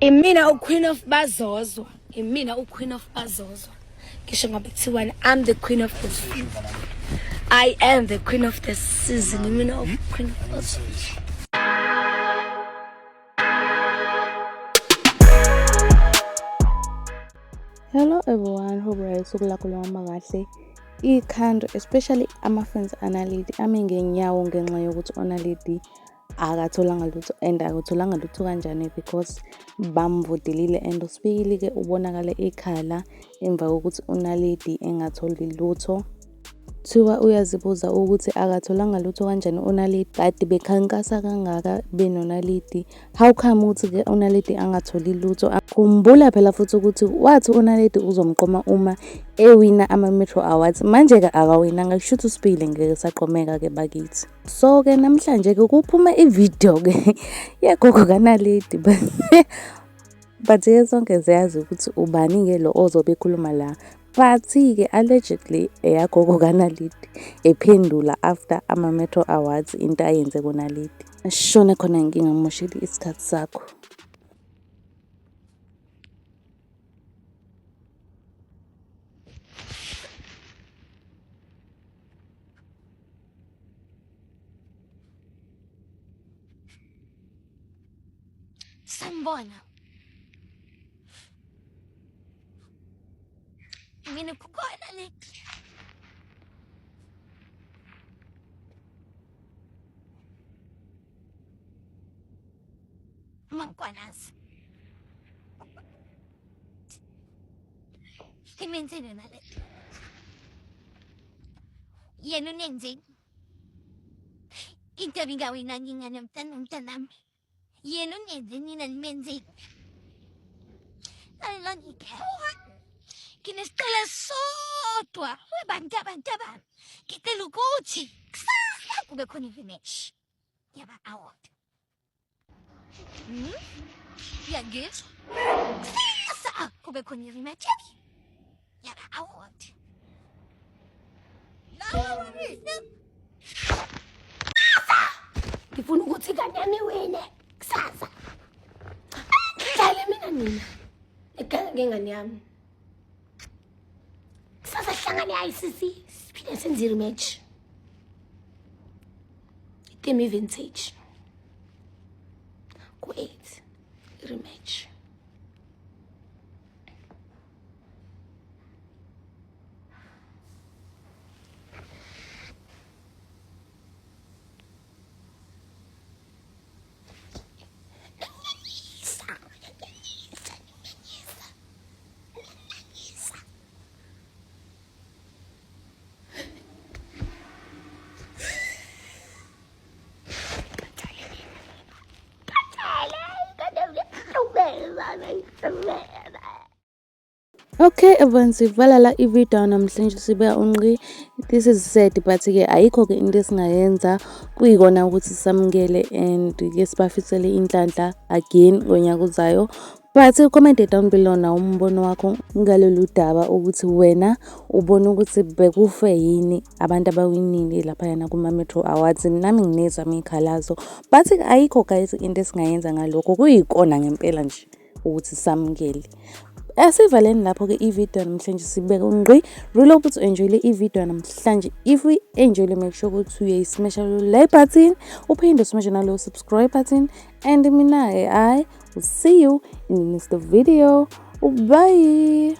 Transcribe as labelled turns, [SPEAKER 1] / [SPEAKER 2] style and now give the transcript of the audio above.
[SPEAKER 1] Imina uQueen of Bazozo. Imina uQueen of Bazozo. Kisho ngabe kuthiwani, I'm the queen of the season. I am the queen of the season. Imina uQueen of Bazozo.
[SPEAKER 2] Hello everyone, hope usuku lakho luhamba kahle. Ikhando especially ama-fans analidi ame ngenyawo ngenxa yokuthi onalidi akatholanga lutho and akatholanga lutho kanjani because bamvotelile and uSpikili-ke ubonakale ekhala emva kokuthi unalidi engatholi lutho. Thiwa uyazibuza ukuthi akatholanga lutho kanjani unalidi kade bekhankasa kangaka benonalidi. How come ukuthi-ke unalidi angatholi lutho? Khumbula phela futhi ukuthi wathi unalidi uzomqoma uma ewina ama-Metro Awards. Manje-ke akawinanga, kusho ukuthi uSpikili ngeke saqomeka-ke bakithi. So-ke namhlanje-ke kuphume ividiyo-ke yegogo kanalidi but-ke sonke ziyazi ukuthi ubani-ke lo ozobe ekhuluma la. But-ke allegedly eyagogo kanalidi ephendula after ama-Metro Awards into ayenze konalidi. Ashone khona inkinga ngimoshile isikhathi sakho.
[SPEAKER 1] Sanibona. Mina kukhona le. Mangkwanas. Kimenzeni nale. Yena unenzeni? Into ebingawina ngingane umntanami. Yena unenzeni nina nimenzeni? Nalangikhewa. Kinesicelo sodwa webantu abami. Ngicela ukuthi kusasa kube khona i-finish. Yaba award. Yangizwa? Kusasa kube khona i-rematch. Yaba award. Ngifuna ukuthi kanyani wene kusasa. Ngidlale mina. Egange ngane yami. Kusasa hlangane ICC siphinde senze rematch. Itemi vintage. Ku-8 rematch.
[SPEAKER 2] Okay everyone, sivala la ivideo namhlanje sibeka unqi. This is sad but-ke ayikho-ke into esingayenza, kuyikona ukuthi samukele and ke sibafisele inhlanhla again ngonyaka uzayo. But comment down below na umbono wakho ngalolu daba ukuthi wena ubona ukuthi bekufe yini abantu abawinile lapha yana kuma-Metro Awards. Nami nginezwa ikhalazo but ayikho guys into esingayenza ngalokho, kuyikona ngempela nje ukuthi samukele. Asivaleni lapho-ke ivideo namhlanje sibeka unqi. Really hope ukuthi enjoy le ivideo namhlanje. If we enjoy, make sure ukuthi uyayismash lo like button, uphinde usmash nalo subscribe button, and mina I will see you in the next video. Bye.